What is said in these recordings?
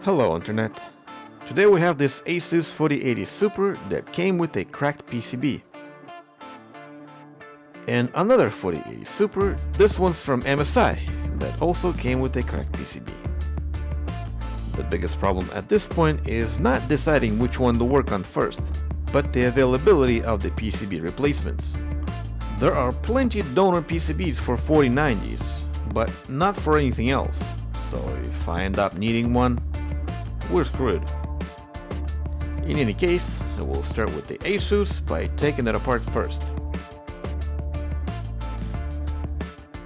Hello Internet. Today we have this Asus 4080 Super that came with a cracked PCB. And another 4080 Super, this one's from MSI, that also came with a cracked PCB. The biggest problem at this point is not deciding which one to work on first, but the availability of the PCB replacements. There are plenty donor PCBs for 4090s, but not for anything else, so if I end up needing one, we're screwed. In any case, we'll start with the Asus by taking it apart first.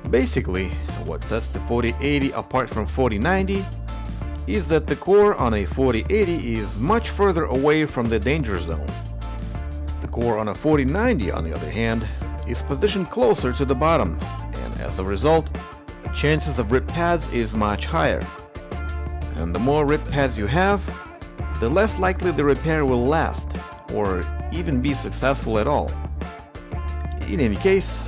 Basically, what sets the 4080 apart from 4090 is that the core on a 4080 is much further away from the danger zone. The core on a 4090, on the other hand, is positioned closer to the bottom, and as a result, chances of rip pads is much higher. And the more rip pads you have, the less likely the repair will last, or even be successful at all. In any case,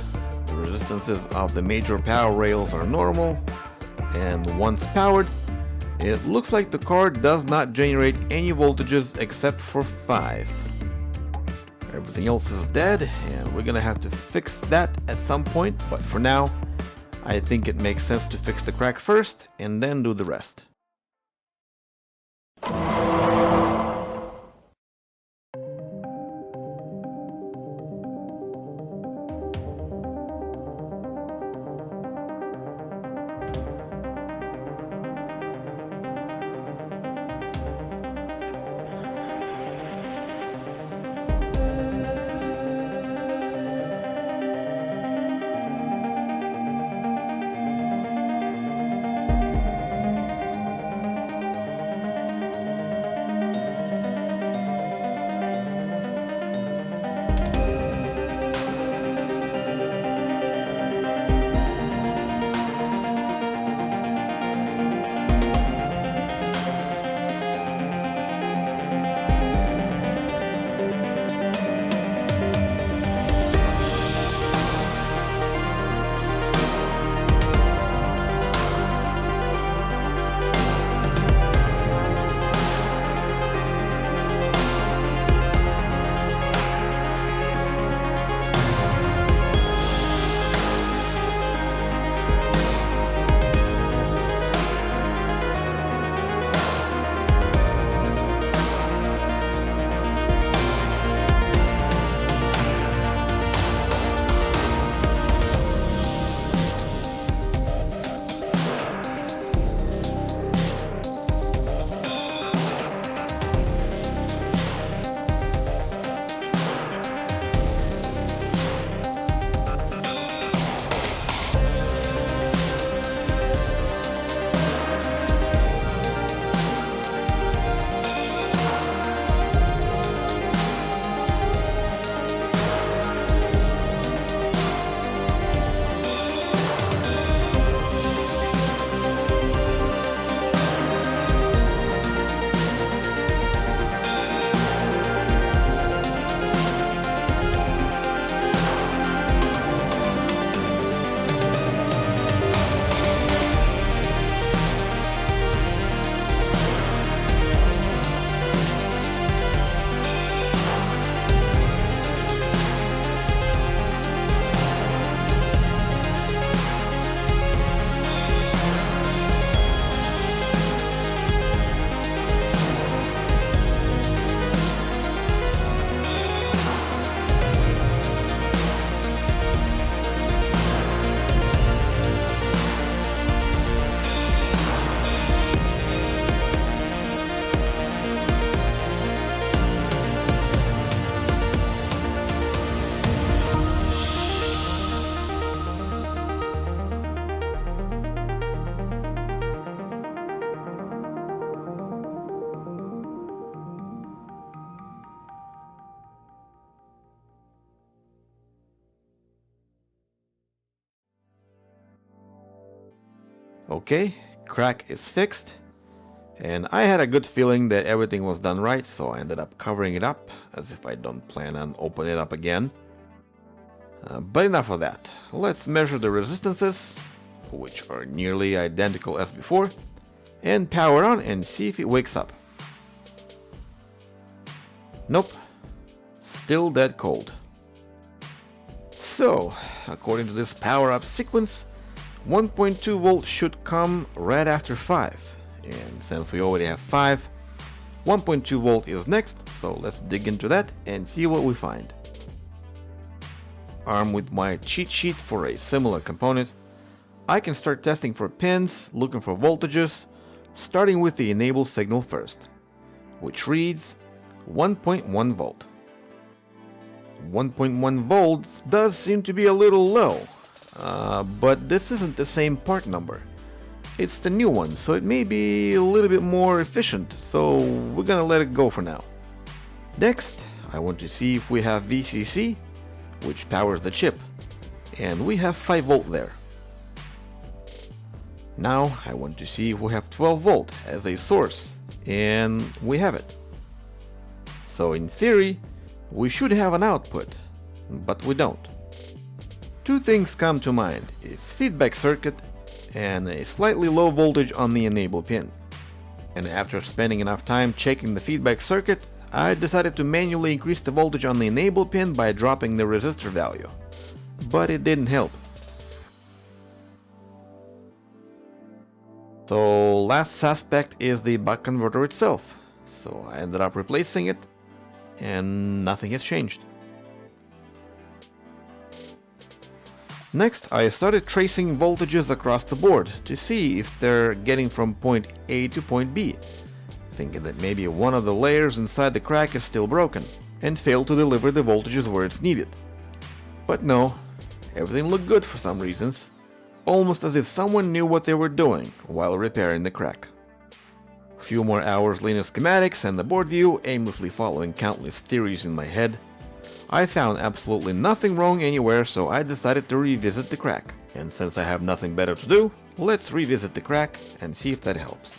the resistances of the major power rails are normal, and once powered, it looks like the card does not generate any voltages except for 5. Everything else is dead, and we're gonna have to fix that at some point, but for now, I think it makes sense to fix the crack first, and then do the rest. Okay, crack is fixed, and I had a good feeling that everything was done right, so I ended up covering it up, as if I don't plan on opening it up again. But enough of that. Let's measure the resistances, which are nearly identical as before, and power on and see if it wakes up. Nope, still dead cold. So, according to this power up sequence, 1.2 volts should come right after 5. And since we already have 5, 1.2 volt is next, so let's dig into that and see what we find. Armed with my cheat sheet for a similar component, I can start testing for pins, looking for voltages, starting with the enable signal first, which reads 1.1 volt. 1.1 volts does seem to be a little low, but this isn't the same part number. It's the new one, so it may be a little bit more efficient, so we're gonna let it go for now. Next, I want to see if we have VCC, which powers the chip, and we have 5 volt there. Now I want to see if we have 12 volt as a source, and we have it. So in theory, we should have an output, but we don't. Two things come to mind, its feedback circuit and a slightly low voltage on the enable pin. And after spending enough time checking the feedback circuit, I decided to manually increase the voltage on the enable pin by dropping the resistor value. But it didn't help. So last suspect is the buck converter itself. So I ended up replacing it, and nothing has changed. Next, I started tracing voltages across the board to see if they're getting from point A to point B, thinking that maybe one of the layers inside the crack is still broken and failed to deliver the voltages where it's needed. But no, everything looked good for some reasons, almost as if someone knew what they were doing while repairing the crack. A few more hours leaning schematics and the board view, aimlessly following countless theories in my head, I found absolutely nothing wrong anywhere, so I decided to revisit the crack. And since I have nothing better to do, let's revisit the crack and see if that helps.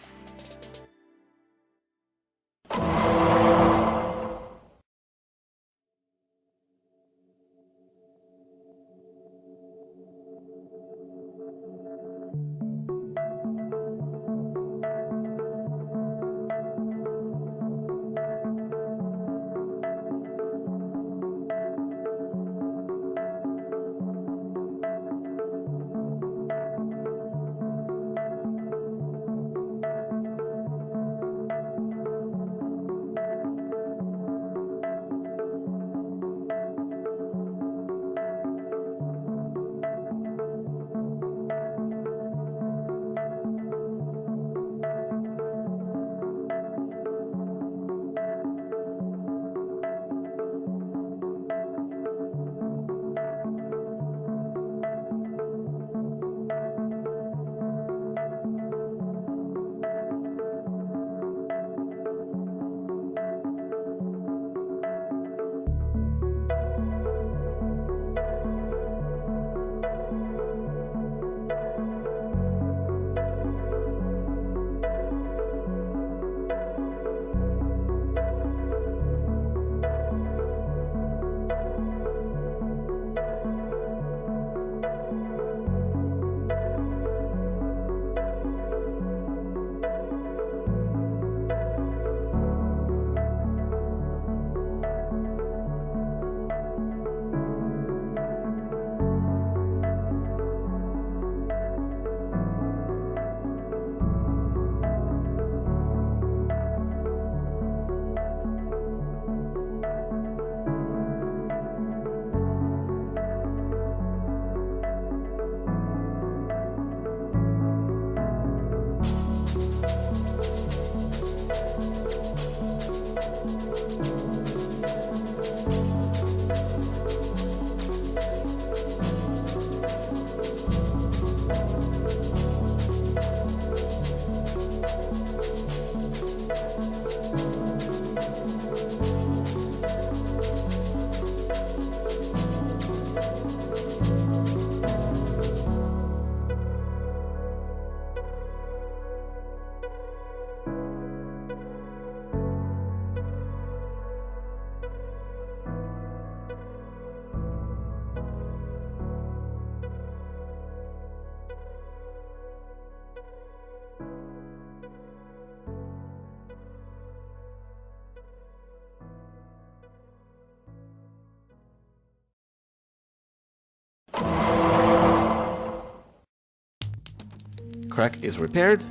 Crack is repaired.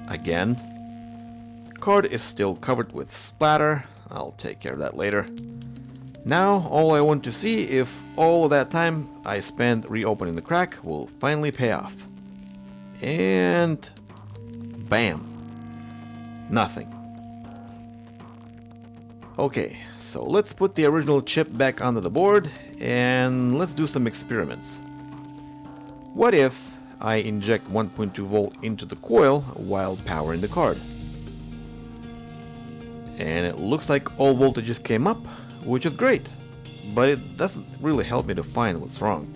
Again. Card is still covered with splatter. I'll take care of that later. Now all I want to see if all of that time I spent reopening the crack will finally pay off. And bam. Nothing. Okay, so let's put the original chip back onto the board and let's do some experiments. What if I inject 1.2 volt into the coil while powering the card? And it looks like all voltages came up, which is great, but it doesn't really help me to find what's wrong.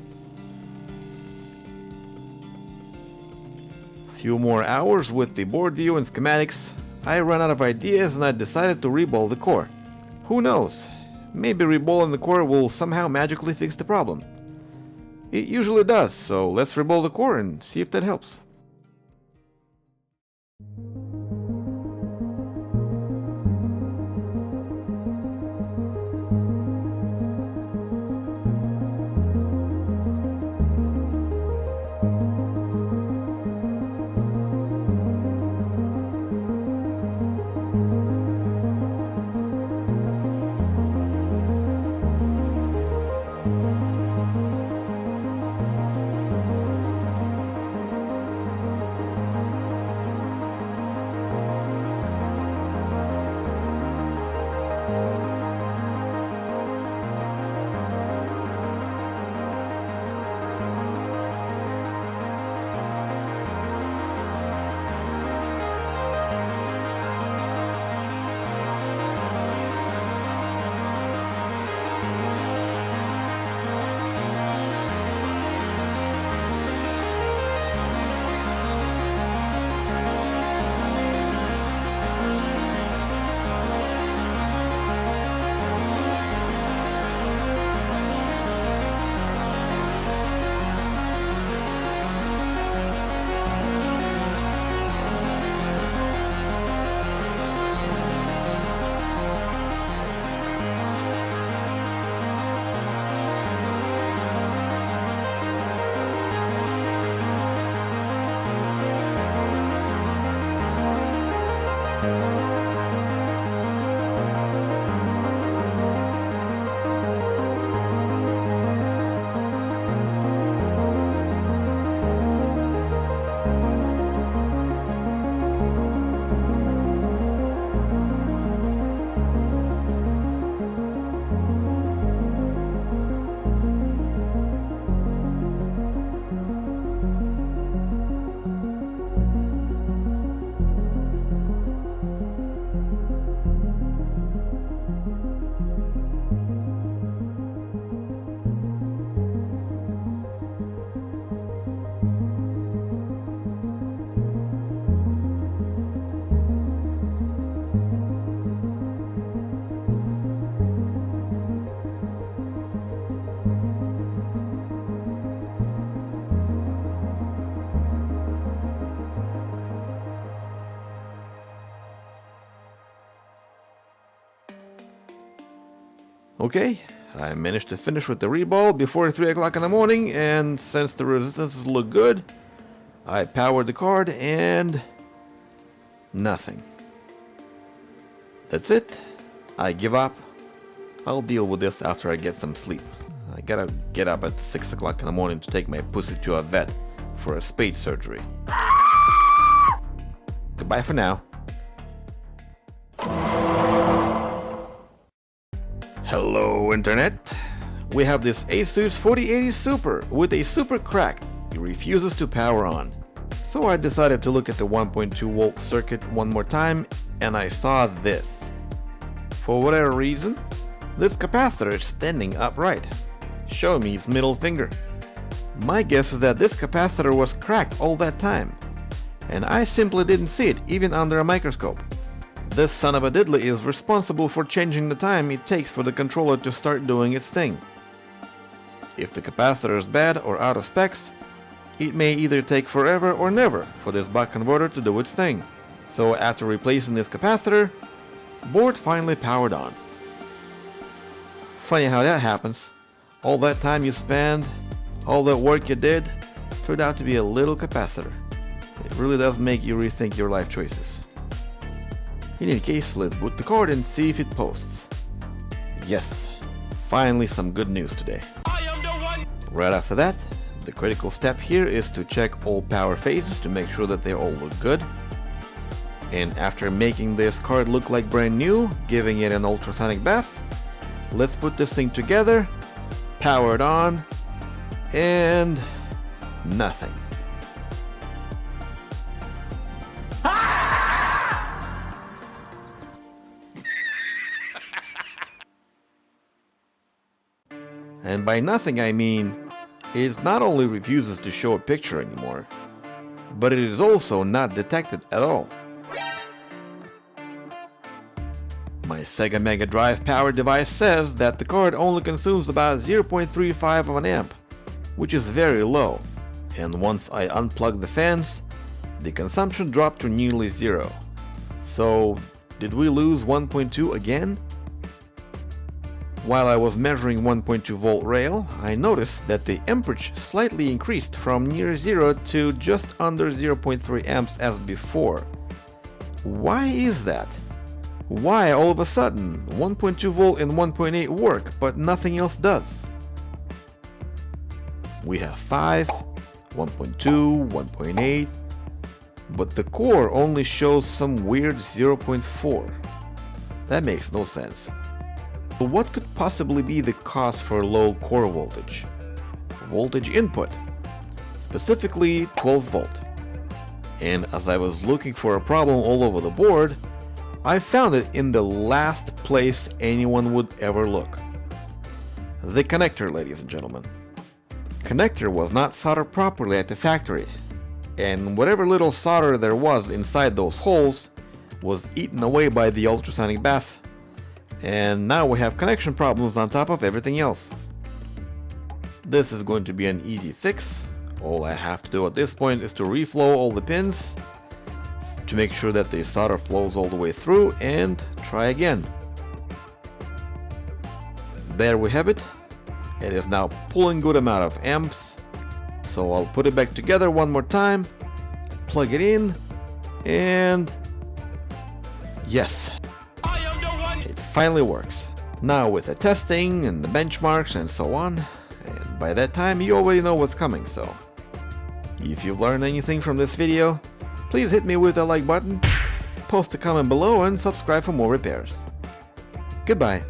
Few more hours with the board view and schematics, I ran out of ideas and I decided to reball the core. Who knows, maybe reballing the core will somehow magically fix the problem. It usually does, so let's reball the core and see if that helps. Okay, I managed to finish with the reball before 3 o'clock in the morning, and since the resistances look good, I powered the card and nothing. That's it. I give up. I'll deal with this after I get some sleep. I gotta get up at 6 o'clock in the morning to take my pussy to a vet for a spade surgery. Goodbye for now. Hello Internet! We have this Asus 4080 Super with a super crack. It refuses to power on. So I decided to look at the 1.2 volt circuit one more time and I saw this. For whatever reason, this capacitor is standing upright. Show me its middle finger. My guess is that this capacitor was cracked all that time, and I simply didn't see it even under a microscope. This son of a diddly is responsible for changing the time it takes for the controller to start doing its thing. If the capacitor is bad or out of specs, it may either take forever or never for this buck converter to do its thing. So after replacing this capacitor, board finally powered on. Funny how that happens. All that time you spent, all that work you did, turned out to be a little capacitor. It really does make you rethink your life choices. In any case, let's boot the card and see if it posts. Yes, finally some good news today. Right after that, the critical step here is to check all power phases to make sure that they all look good. And after making this card look like brand new, giving it an ultrasonic bath, let's put this thing together, power it on, and nothing. And by nothing I mean, it not only refuses to show a picture anymore, but it is also not detected at all. My Sega Mega Drive powered device says that the card only consumes about 0.35 of an amp, which is very low, and once I unplug the fans, the consumption dropped to nearly zero. So, did we lose 1.2 again? While I was measuring 1.2 volt rail, I noticed that the amperage slightly increased from near zero to just under 0.3 amps as before. Why is that? Why all of a sudden 1.2 volt and 1.8 work, but nothing else does? We have 5, 1.2, 1.8, but the core only shows some weird 0.4. That makes no sense. So what could possibly be the cause for low core voltage? Voltage input, specifically 12 volt. And as I was looking for a problem all over the board, I found it in the last place anyone would ever look. The connector, ladies and gentlemen. Connector was not soldered properly at the factory, and whatever little solder there was inside those holes was eaten away by the ultrasonic bath. And now we have connection problems on top of everything else. This is going to be an easy fix. All I have to do at this point is to reflow all the pins to make sure that the solder flows all the way through and try again. There we have it. It is now pulling good amount of amps. So I'll put it back together one more time, plug it in, and yes. Finally works. Now with the testing and the benchmarks and so on, and by that time you already know what's coming, so if you've learned anything from this video, please hit me with a like button, post a comment below and subscribe for more repairs. Goodbye.